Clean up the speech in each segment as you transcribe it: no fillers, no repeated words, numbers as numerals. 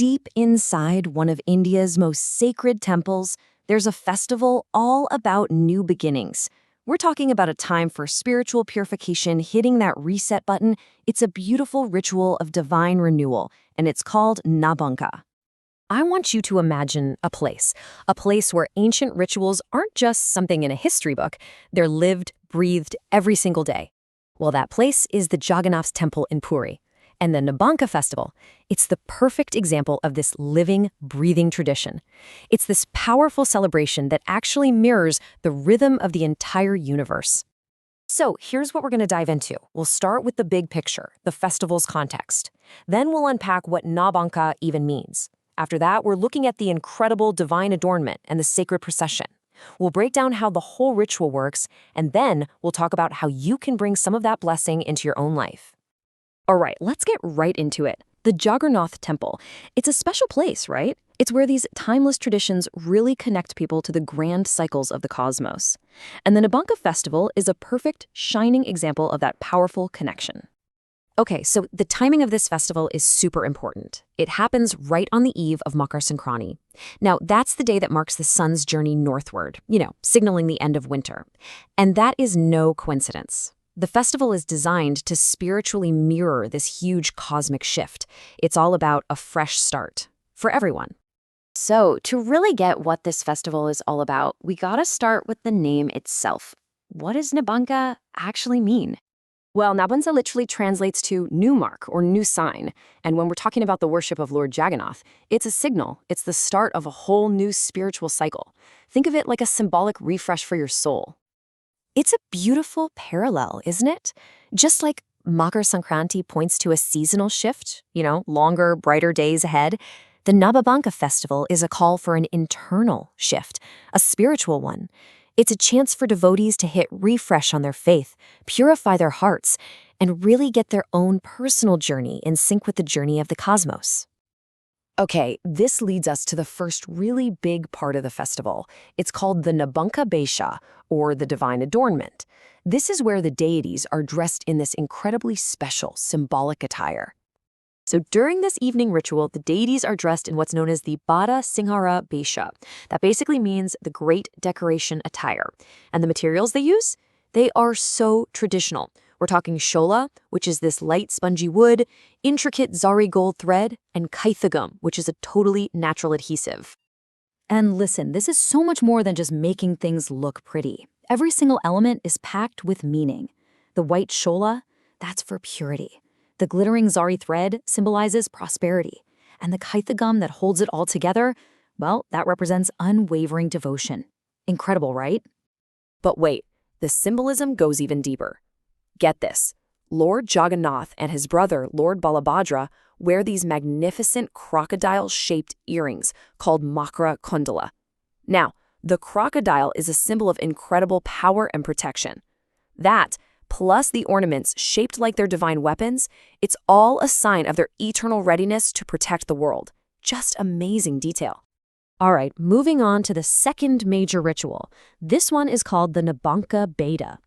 Deep inside one of India's most sacred temples, there's a festival all about new beginnings. We're talking about a time for spiritual purification, hitting that reset button. It's a beautiful ritual of divine renewal, and it's called Nabaanka. I want you to imagine a place where ancient rituals aren't just something in a history book, they're lived, breathed every single day. Well, that place is the Jagannath temple in Puri. And the Nabaanka festival, it's the perfect example of this living, breathing tradition. It's this powerful celebration that actually mirrors the rhythm of the entire universe. So here's what we're going to dive into. We'll start with the big picture, the festival's context. Then we'll unpack what Nabaanka even means. After that, we're looking at the incredible divine adornment and the sacred procession. We'll break down how the whole ritual works, and then we'll talk about how you can bring some of that blessing into your own life. All right, let's get right into it. The Jagannath Temple. It's a special place, right? It's where these timeless traditions really connect people to the grand cycles of the cosmos. And the Nabaanka Festival is a perfect, shining example of that powerful connection. Okay, so the timing of this festival is super important. It happens right on the eve of Makar Sankranti. Now, that's the day that marks the sun's journey northward, signaling the end of winter. And that is no coincidence. The festival is designed to spiritually mirror this huge cosmic shift. It's all about a fresh start for everyone. So, to really get what this festival is all about, we gotta start with the name itself. What does Nabaanka actually mean? Well, Nabaanka literally translates to new mark or new sign. And when we're talking about the worship of Lord Jagannath, it's a signal. It's the start of a whole new spiritual cycle. Think of it like a symbolic refresh for your soul. It's a beautiful parallel, isn't it? Just like Makar Sankranti points to a seasonal shift, longer, brighter days ahead, the Nabaanka festival is a call for an internal shift, a spiritual one. It's a chance for devotees to hit refresh on their faith, purify their hearts, and really get their own personal journey in sync with the journey of the cosmos. Okay, this leads us to the first really big part of the festival. It's called the Nabaanka Besha, or the divine adornment. This is where the deities are dressed in this incredibly special, symbolic attire. So during this evening ritual, the deities are dressed in what's known as the Singhara Besha. That basically means the great decoration attire. And the materials they use? They are so traditional. We're talking shola, which is this light spongy wood, intricate zari gold thread, and kaithagam, which is a totally natural adhesive. And listen, this is so much more than just making things look pretty. Every single element is packed with meaning. The white shola, that's for purity. The glittering zari thread symbolizes prosperity. And the kaithagam that holds it all together, well, that represents unwavering devotion. Incredible, right? But wait, the symbolism goes even deeper. Get this, Lord Jagannath and his brother, Lord Balabhadra, wear these magnificent crocodile-shaped earrings called Makara Kundala. Now, the crocodile is a symbol of incredible power and protection. That, plus the ornaments shaped like their divine weapons, it's all a sign of their eternal readiness to protect the world. Just amazing detail. All right, moving on to the second major ritual. This one is called the Nabaanka Bedha.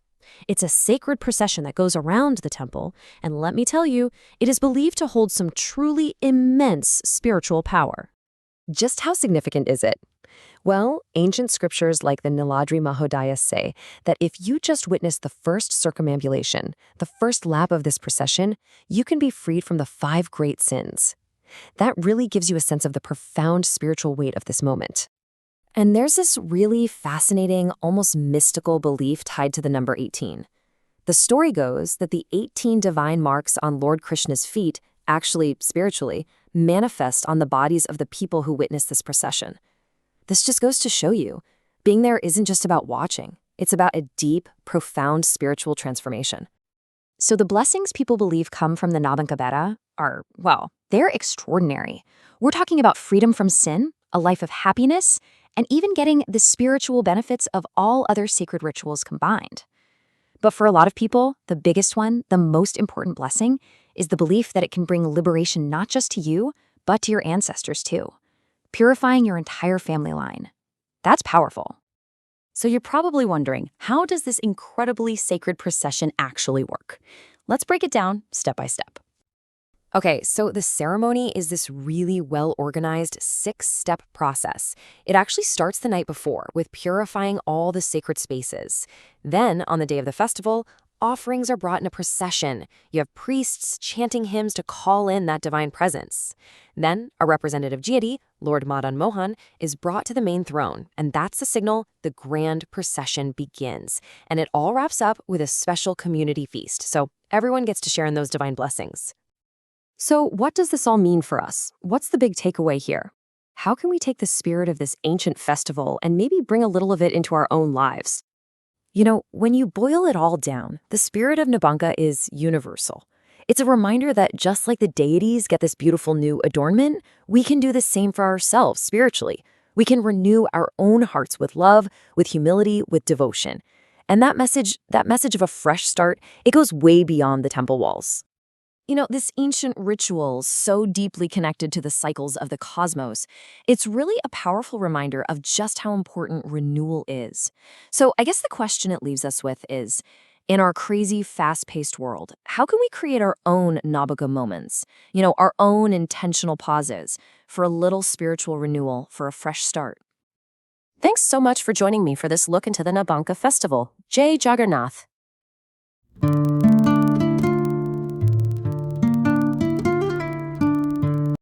It's a sacred procession that goes around the temple, and let me tell you, it is believed to hold some truly immense spiritual power. Just how significant is it? Well, ancient scriptures like the Niladri Mahodaya say that if you just witness the first circumambulation, the first lap of this procession, you can be freed from the 5 great sins. That really gives you a sense of the profound spiritual weight of this moment. And there's this really fascinating, almost mystical belief tied to the number 18. The story goes that the 18 divine marks on Lord Krishna's feet actually, spiritually, manifest on the bodies of the people who witness this procession. This just goes to show you, being there isn't just about watching. It's about a deep, profound spiritual transformation. So the blessings people believe come from the Nabaanka Bedha are, well, they're extraordinary. We're talking about freedom from sin, a life of happiness, and even getting the spiritual benefits of all other sacred rituals combined. But for a lot of people, the biggest one, the most important blessing, is the belief that it can bring liberation not just to you, but to your ancestors too, purifying your entire family line. That's powerful. So you're probably wondering, how does this incredibly sacred procession actually work? Let's break it down step by step. Okay, so the ceremony is this really well-organized 6-step process. It actually starts the night before with purifying all the sacred spaces. Then, on the day of the festival, offerings are brought in a procession. You have priests chanting hymns to call in that divine presence. Then, a representative deity, Lord Madan Mohan, is brought to the main throne, and that's the signal the grand procession begins. And it all wraps up with a special community feast, so everyone gets to share in those divine blessings. So, what does this all mean for us? What's the big takeaway here? How can we take the spirit of this ancient festival and maybe bring a little of it into our own lives? When you boil it all down, the spirit of Nabanka is universal. It's a reminder that just like the deities get this beautiful new adornment, we can do the same for ourselves spiritually. We can renew our own hearts with love, with humility, with devotion. And that message of a fresh start, it goes way beyond the temple walls. This ancient ritual, so deeply connected to the cycles of the cosmos, it's really a powerful reminder of just how important renewal is. So I guess the question it leaves us with is, in our crazy, fast-paced world, how can we create our own Nabaga moments? Our own intentional pauses for a little spiritual renewal, for a fresh start. Thanks so much for joining me for this look into the Nabanka Festival. Jai Jagannath.